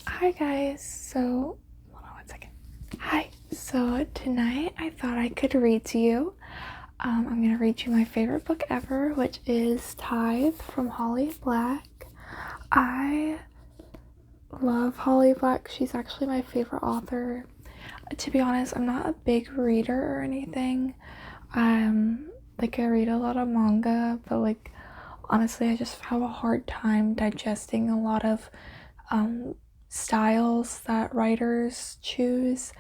Hi guys, hold on one second. Hi, so tonight I thought I could read to you. I'm gonna read you my favorite book ever, which is Tithe from Holly Black. I love Holly Black. She's actually my favorite author. To be honest, I'm not a big reader or anything. I read a lot of manga, but honestly, I just have a hard time digesting a lot of styles that writers choose.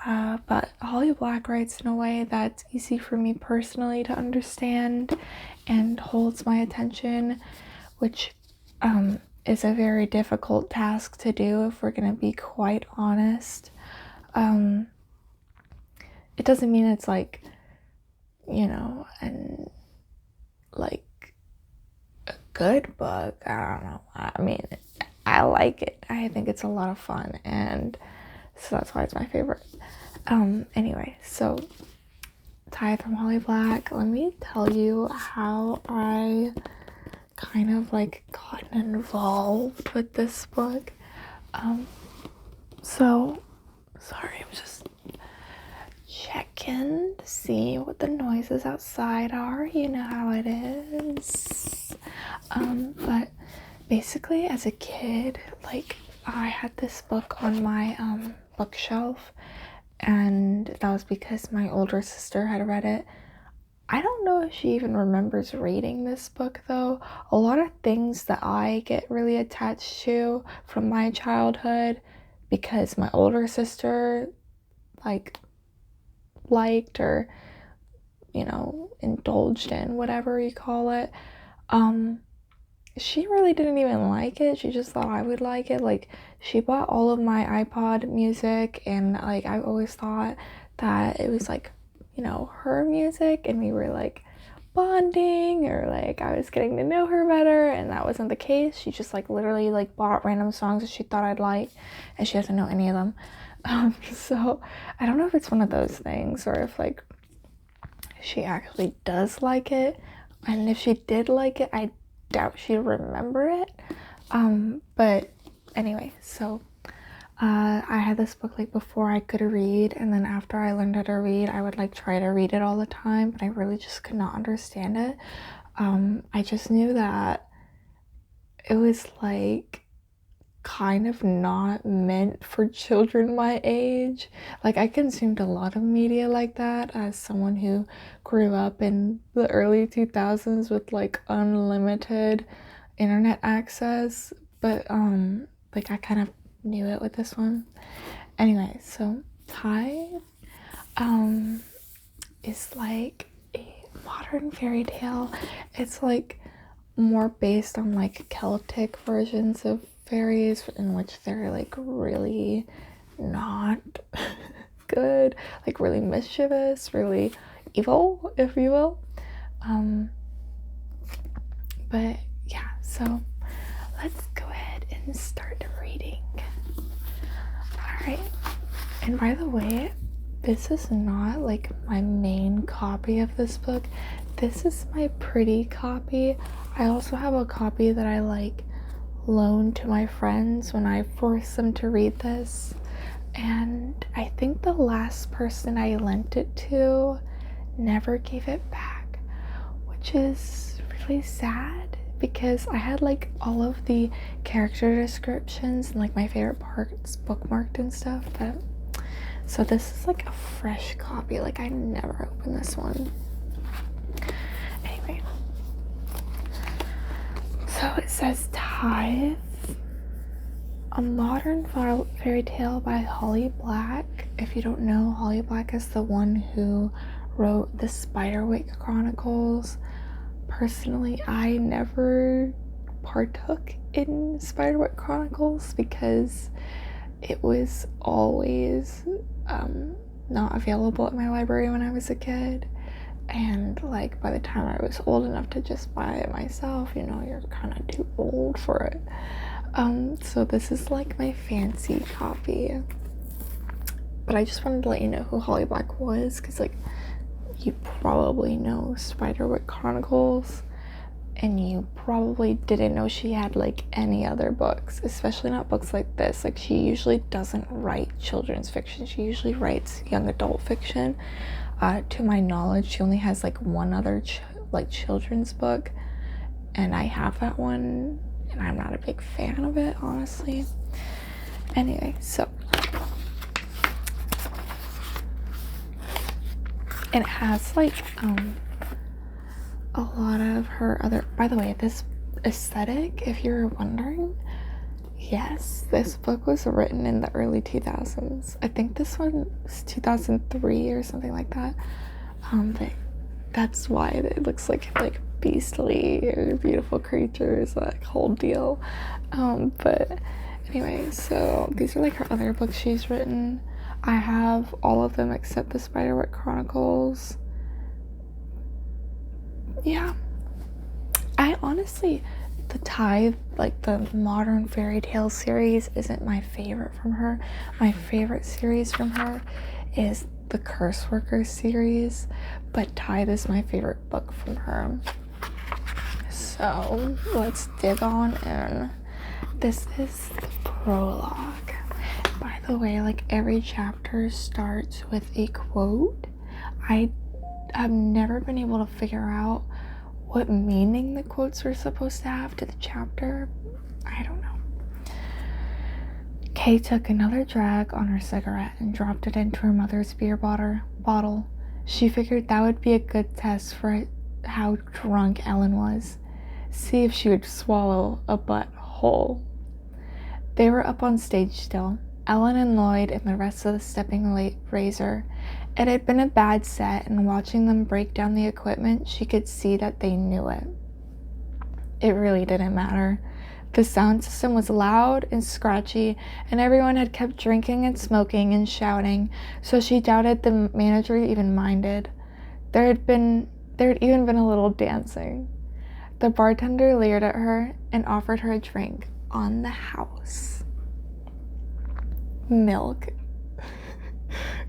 But Holly Black writes in a way that's easy for me personally to understand and holds my attention, which is a very difficult task to do if we're going to be quite honest. It doesn't mean it's and a good book. I don't know. I mean, I like it. I think it's a lot of fun, and so that's why it's my favorite. Anyway, so Tithe from Holly Black. Let me tell you how I kind of got involved with this book. So sorry, I'm just checking to see what the noises outside are. You know how it is. But basically, as a kid, I had this book on my bookshelf, and that was because my older sister had read it. I don't know if she even remembers reading this book though. A lot of things that I get really attached to from my childhood because my older sister liked or indulged in, whatever you call it. She really didn't even like it. She just thought I would like it. She bought all of my iPod music, and I always thought that it was her music, and we were bonding, or I was getting to know her better, and that wasn't the case. She just literally bought random songs that she thought I'd like, and she doesn't know any of them. So I don't know if it's one of those things, or if she actually does like it, and if she did like it, I doubt she'd remember it. But anyway, so I had this book before I could read, and then after I learned how to read, I would try to read it all the time, but I really just could not understand it. I just knew that it was kind of not meant for children my age. I consumed a lot of media like that as someone who grew up in the early 2000s with unlimited internet access, but I kind of knew it with this one. Anyway, so Tithe is a modern fairy tale. It's more based on Celtic versions of fairies, in which they're really not good, really mischievous, really evil, if you will. But yeah, so let's go ahead and start reading. Alright, and by the way, this is not my main copy of this book. This is my pretty copy. I also have a copy that I loan to my friends when I force them to read this, and I think the last person I lent it to never gave it back, which is really sad because I had all of the character descriptions and my favorite parts bookmarked and stuff. But so this is a fresh copy. I never opened this one. Anyway, so it says Tithe, a modern fairy tale by Holly Black. If you don't know, Holly Black is the one who wrote the Spiderwick Chronicles. Personally, I never partook in Spiderwick Chronicles because it was always not available at my library when I was a kid. And by the time I was old enough to just buy it myself, you're kind of too old for it. So this is my fancy copy. But I just wanted to let you know who Holly Black was, because you probably know Spiderwick Chronicles, and you probably didn't know she had like any other books, especially not books like this. Like, she usually doesn't write children's fiction. She usually writes young adult fiction. To my knowledge, she only has like one other children's book, and I have that one, and I'm not a big fan of it, honestly. Anyway, so it has like a lot of her other, by the way, this aesthetic, if you're wondering, yes, this book was written in the early 2000s. I think this one was 2003 or something like that. But that's why it looks like beastly or beautiful creatures, like whole deal. But anyway, so these are like her other books she's written. I have all of them except the Spiderwick Chronicles. Yeah, I honestly, the Tithe, like the modern fairy tale series, isn't my favorite from her. My favorite series from her is the Curse Workers series, but Tithe is my favorite book from her. So let's dig on in. This is the prologue. By the way, like every chapter starts with a quote. I have never been able to figure out what meaning the quotes were supposed to have to the chapter. I don't know. Kay took another drag on her cigarette and dropped it into her mother's beer bottle. She figured that would be a good test for how drunk Ellen was. See if she would swallow a butt whole. They were up on stage still, Ellen and Lloyd and the rest of the Stepping Razor. It had been a bad set, and watching them break down the equipment, she could see that they knew it. It really didn't matter. The sound system was loud and scratchy, and everyone had kept drinking and smoking and shouting, so she doubted the manager even minded. There had even been a little dancing. The bartender leered at her and offered her a drink on the house. Milk.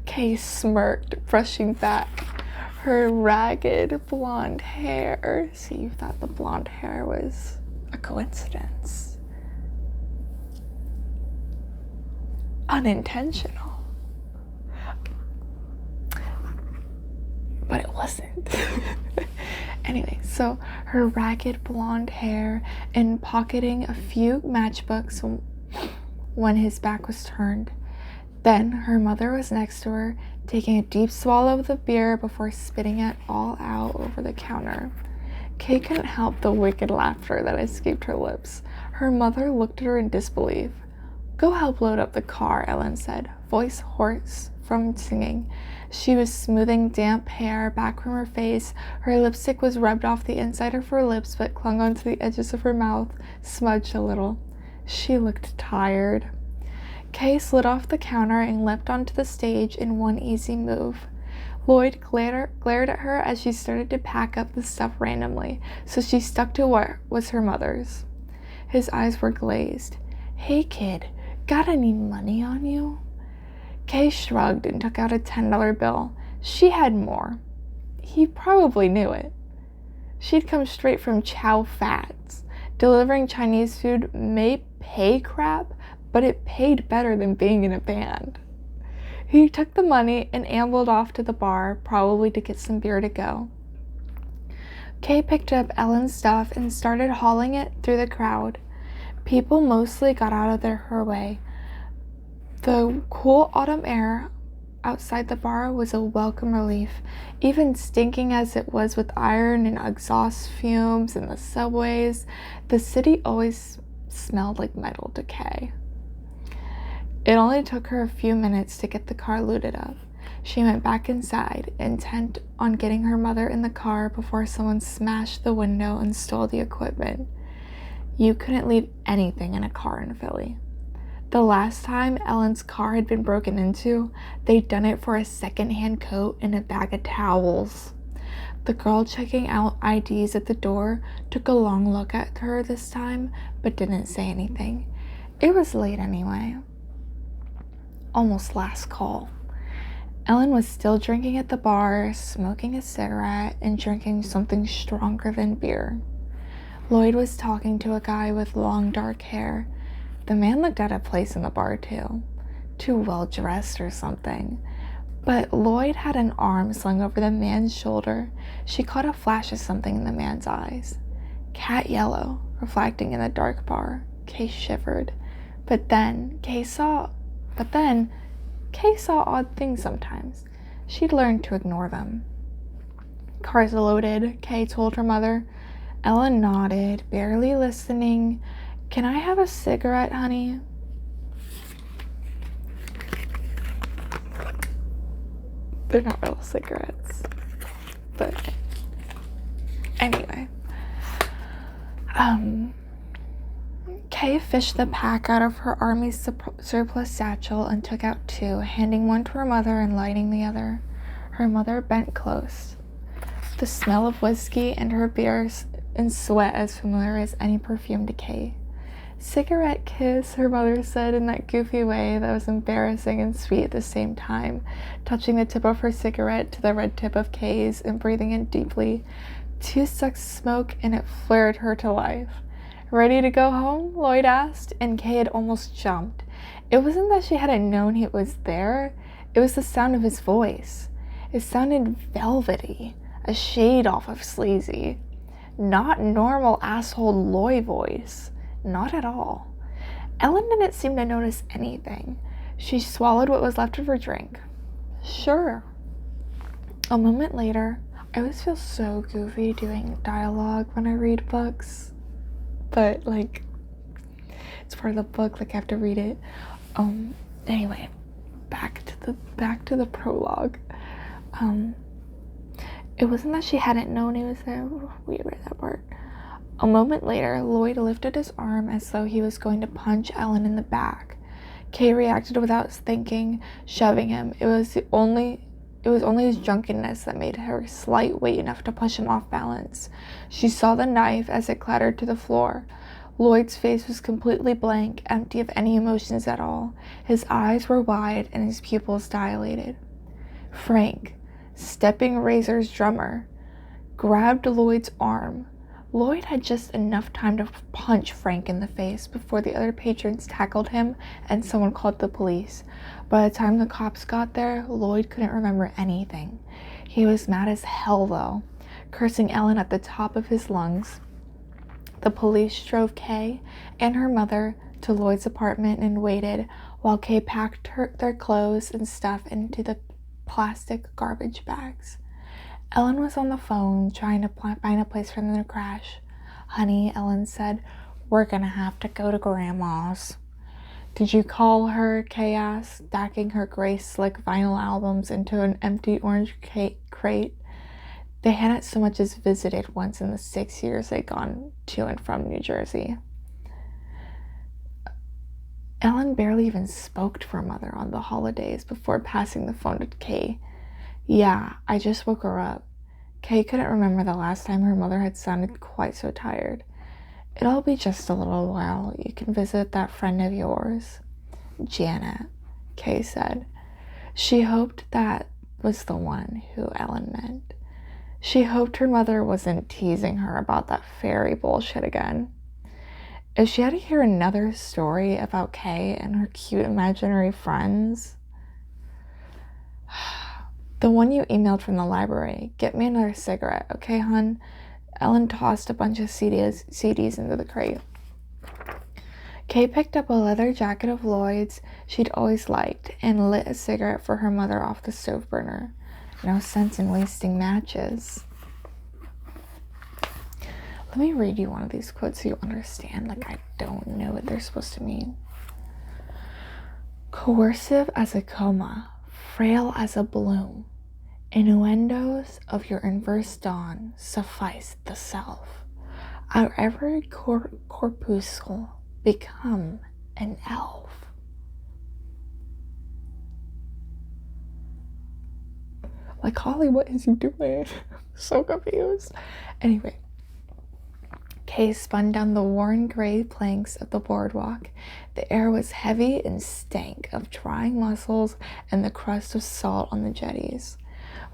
Kay smirked, brushing back her ragged blonde hair. See, you thought the blonde hair was a coincidence. Unintentional. But it wasn't. Anyway, so her ragged blonde hair and pocketing a few matchbooks when his back was turned. Then her mother was next to her, taking a deep swallow of the beer before spitting it all out over the counter. Kay couldn't help the wicked laughter that escaped her lips. Her mother looked at her in disbelief. "Go help load up the car," Ellen said, voice hoarse from singing. She was smoothing damp hair back from her face. Her lipstick was rubbed off the inside of her lips but clung onto the edges of her mouth, smudged a little. She looked tired. Kay slid off the counter and leapt onto the stage in one easy move. Lloyd glared at her as she started to pack up the stuff randomly, so she stuck to what was her mother's. His eyes were glazed. "Hey, kid, got any money on you?" Kay shrugged and took out a $10 bill. She had more. He probably knew it. She'd come straight from Chow Fats. Delivering Chinese food may pay crap, but it paid better than being in a band. He took the money and ambled off to the bar, probably to get some beer to go. Kay picked up Ellen's stuff and started hauling it through the crowd. People mostly got out of her way. The cool autumn air outside the bar was a welcome relief, even stinking as it was with iron and exhaust fumes in the subways. The city always smelled like metal decay. It only took her a few minutes to get the car looted up. She went back inside, intent on getting her mother in the car before someone smashed the window and stole the equipment. You couldn't leave anything in a car in Philly. The last time Ellen's car had been broken into, they'd done it for a second-hand coat and a bag of towels. The girl checking out IDs at the door took a long look at her this time, but didn't say anything. It was late anyway. Almost last call. Ellen was still drinking at the bar, smoking a cigarette, and drinking something stronger than beer. Lloyd was talking to a guy with long dark hair. The man looked out of place in the bar too well dressed or something. But Lloyd had an arm slung over the man's shoulder. She caught a flash of something in the man's eyes. Cat yellow, reflecting in the dark bar. Kay shivered. But then Kay saw odd things sometimes. She'd learned to ignore them. Cars loaded, Kay told her mother. Ellen nodded, barely listening. Can I have a cigarette, honey? They're not real cigarettes. But anyway. Kay fished the pack out of her army surplus satchel and took out 2, handing one to her mother and lighting the other. Her mother bent close. The smell of whiskey and her beer and sweat as familiar as any perfume to Kay. Cigarette kiss, her mother said in that goofy way that was embarrassing and sweet at the same time, touching the tip of her cigarette to the red tip of Kay's and breathing in deeply. 2 sucks of smoke and it flared her to life. Ready to go home? Lloyd asked, and Kay had almost jumped. It wasn't that she hadn't known he was there, it was the sound of his voice. It sounded velvety, a shade off of sleazy. Not normal asshole Lloyd voice. Not at all. Ellen didn't seem to notice anything. She swallowed what was left of her drink. Sure. A moment later, I always feel so goofy doing dialogue when I read books. But, like, it's part of the book, like, I have to read it. Anyway, back to the prologue. It wasn't that she hadn't known he was there. We read that part. A moment later, Lloyd lifted his arm as though he was going to punch Ellen in the back. Kay reacted without thinking, shoving him. It was only his drunkenness that made her slight weight enough to push him off balance. She saw the knife as it clattered to the floor. Lloyd's face was completely blank, empty of any emotions at all. His eyes were wide and his pupils dilated. Frank, Stepping Razor's drummer, grabbed Lloyd's arm. Lloyd had just enough time to punch Frank in the face before the other patrons tackled him and someone called the police. By the time the cops got there, Lloyd couldn't remember anything. He was mad as hell, though, cursing Ellen at the top of his lungs. The police drove Kay and her mother to Lloyd's apartment and waited while Kay packed their clothes and stuff into the plastic garbage bags. Ellen was on the phone trying to find a place for them to crash. Honey, Ellen said, we're gonna have to go to Grandma's. Did you call her? Kay asked, stacking her gray slick vinyl albums into an empty orange crate. They hadn't so much as visited once in the 6 years they'd gone to and from New Jersey. Ellen barely even spoke to her mother on the holidays before passing the phone to Kay. Yeah, I just woke her up. Kay couldn't remember the last time her mother had sounded quite so tired. It'll be just a little while. You can visit that friend of yours. Janet, Kay said. She hoped that was the one who Ellen meant. She hoped her mother wasn't teasing her about that fairy bullshit again. If she had to hear another story about Kay and her cute imaginary friends... The one you emailed from the library. Get me another cigarette, okay, hun? Ellen tossed a bunch of CDs into the crate. Kay picked up a leather jacket of Lloyd's she'd always liked and lit a cigarette for her mother off the stove burner. No sense in wasting matches. Let me read you one of these quotes so you understand. Like, I don't know what they're supposed to mean. Coercive as a coma, frail as a bloom, innuendos of your inverse dawn suffice the self. Our every corpuscle become an elf. Like, Holly, what is you doing? So confused. Anyway, Kay spun down the worn gray planks of the boardwalk. The air was heavy and stank of drying mussels and the crust of salt on the jetties.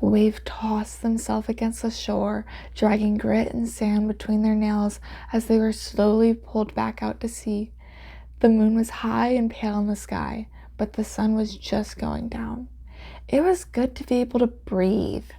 Waves tossed themselves against the shore, dragging grit and sand between their nails as they were slowly pulled back out to sea. The moon was high and pale in the sky, but the sun was just going down. It was good to be able to breathe,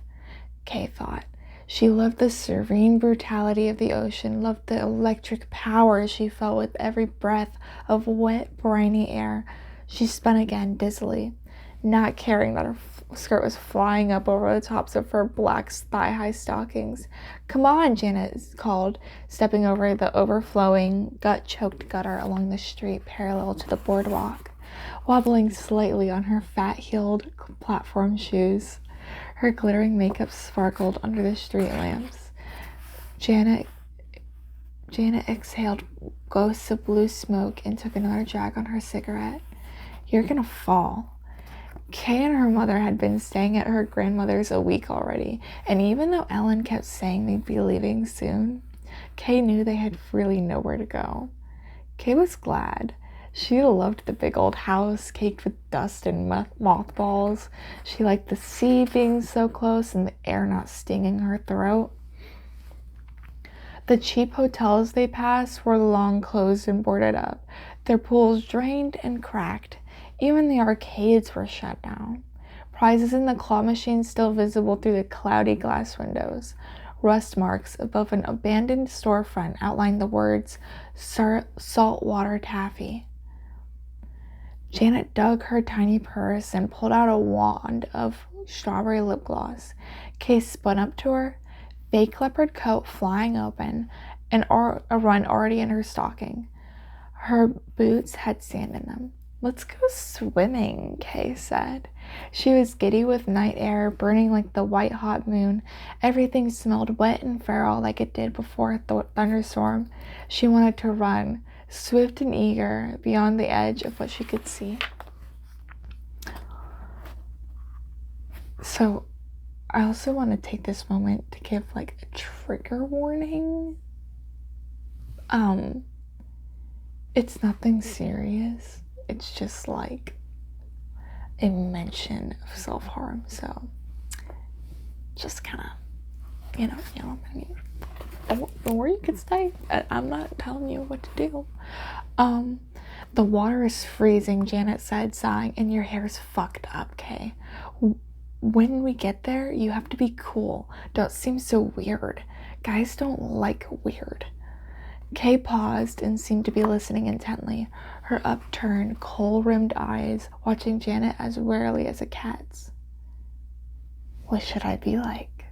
Kay thought. She loved the serene brutality of the ocean, loved the electric power she felt with every breath of wet, briny air. She spun again dizzily, not caring that her skirt was flying up over the tops of her black thigh-high stockings. "Come on," Janet called, stepping over the overflowing, gut-choked gutter along the street parallel to the boardwalk, wobbling slightly on her fat-heeled platform shoes. Her glittering makeup sparkled under the street lamps. Janet exhaled ghosts of blue smoke and took another drag on her cigarette. "You're gonna fall." Kay and her mother had been staying at her grandmother's a week already, and even though Ellen kept saying they'd be leaving soon, Kay knew they had really nowhere to go. Kay was glad. She loved the big old house, caked with dust and mothballs. She liked the sea being so close and the air not stinging her throat. The cheap hotels they passed were long closed and boarded up, their pools drained and cracked. Even the arcades were shut down. Prizes in the claw machines still visible through the cloudy glass windows. Rust marks above an abandoned storefront outlined the words, "Saltwater Taffy." Janet dug her tiny purse and pulled out a wand of strawberry lip gloss. Kay spun up to her, fake leopard coat flying open, and a run already in her stocking. Her boots had sand in them. "Let's go swimming," Kay said. She was giddy with night air, burning like the white-hot moon. Everything smelled wet and feral like it did before a thunderstorm. She wanted to run, swift and eager, beyond the edge of what she could see. So, I also want to take this moment to give, like, a trigger warning. It's nothing serious. It's just, like, a mention of self-harm, so just kind of, or you could stay. I'm not telling you what to do. The water is freezing, Janet said, sighing, and your hair's fucked up, Kay. When we get there, you have to be cool. Don't seem so weird. Guys don't like weird. Kay paused and seemed to be listening intently, her upturned, kohl-rimmed eyes watching Janet as warily as a cat's. What should I be like?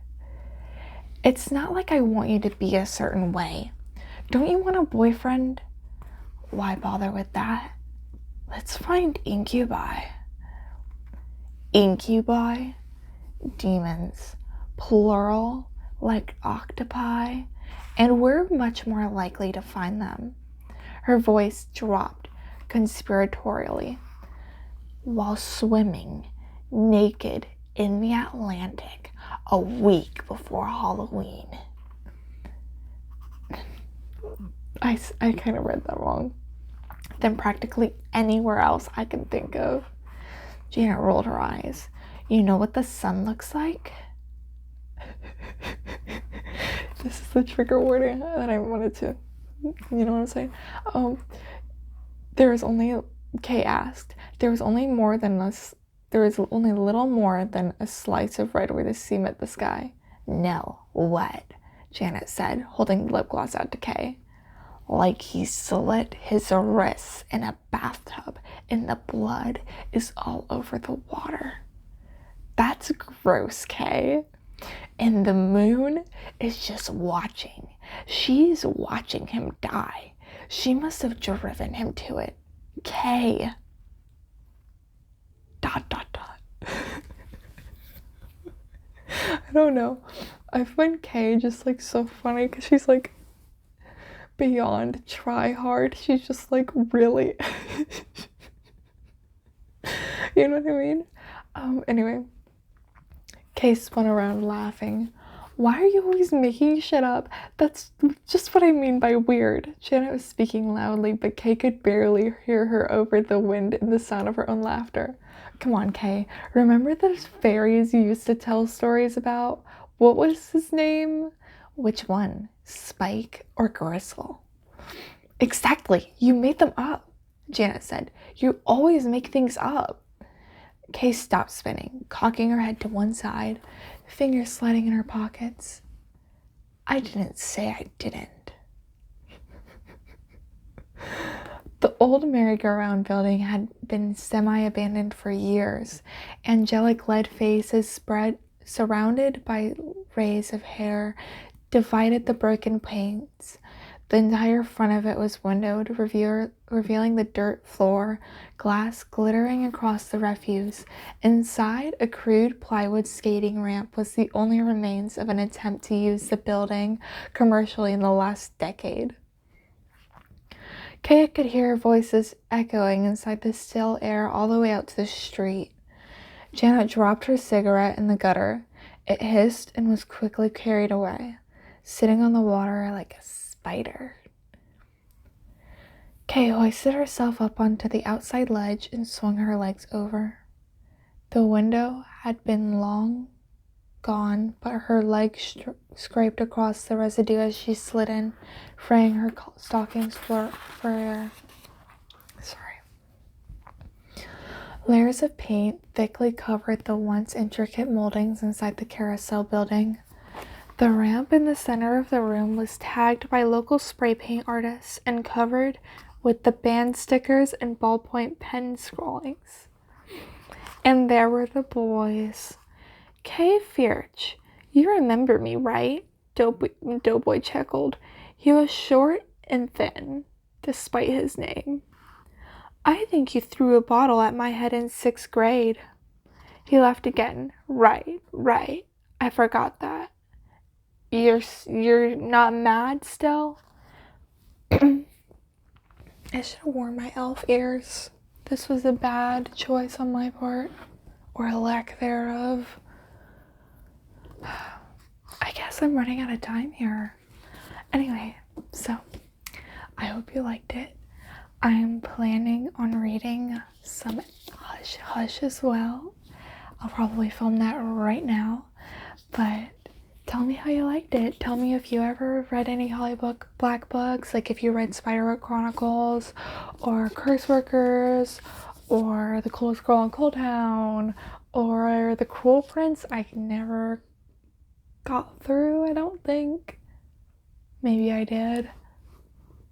It's not like I want you to be a certain way. Don't you want a boyfriend? Why bother with that? Let's find incubi. Incubi? Demons. Plural, like octopi. And we're much more likely to find them. Her voice dropped conspiratorially. While swimming, naked, in the Atlantic, a week before Halloween. I kind of read that wrong. Than practically anywhere else I can think of. Janet rolled her eyes. You know what the sun looks like? This is the trigger warning that I wanted to, you know what I'm saying? Kay asked, there was only little more than a slice of red where the sea met the sky. No, what? Janet said, holding the lip gloss out to Kay. Like he slit his wrists in a bathtub and the blood is all over the water. That's gross, Kay. And the moon is just watching. She's watching him die. She must have driven him to it. Kay. ... I don't know. I find Kay just like so funny because she's like beyond try hard. She's just like really you know what I mean? Anyway, Kay spun around laughing. Why are you always making shit up? That's just what I mean by weird. Janet was speaking loudly, but Kay could barely hear her over the wind and the sound of her own laughter. Come on, Kay. Remember those fairies you used to tell stories about? What was his name? Which one? Spike or Gristle? Exactly. You made them up, Janet said. You always make things up. Kay stopped spinning, cocking her head to one side, fingers sliding in her pockets. I didn't say I didn't. The old merry-go-round building had been semi-abandoned for years. Angelic lead faces surrounded by rays of hair divided the broken panes. The entire front of it was windowed, revealing the dirt floor, glass glittering across the refuse. Inside, a crude plywood skating ramp was the only remains of an attempt to use the building commercially in the last decade. Kaya could hear voices echoing inside the still air all the way out to the street. Janet dropped her cigarette in the gutter. It hissed and was quickly carried away, sitting on the water like a spider. Kay hoisted herself up onto the outside ledge and swung her legs over. The window had been long gone, but her legs scraped across the residue as she slid in, fraying her stockings for air. Layers of paint thickly covered the once intricate moldings inside the carousel building. The ramp in the center of the room was tagged by local spray paint artists and covered with the band stickers and ballpoint pen scrawlings. And there were the boys. Kay Fierch, you remember me, right? Doughboy chuckled. He was short and thin, despite his name. I think you threw a bottle at my head in 6th grade. He laughed again. Right. I forgot that. You're not mad still? I should have worn my elf ears. This was a bad choice on my part, or a lack thereof. I guess I'm running out of time here. Anyway, so I hope you liked it. I'm planning on reading some Hush Hush as well. I'll probably film that right now, but tell me how you liked it. Tell me if you ever read any Holly Black books, like if you read Spiderweb Chronicles, or Curse Workers, or The Coolest Girl in Coal Town, or The Cruel Prince. I never got through, I don't think. Maybe I did.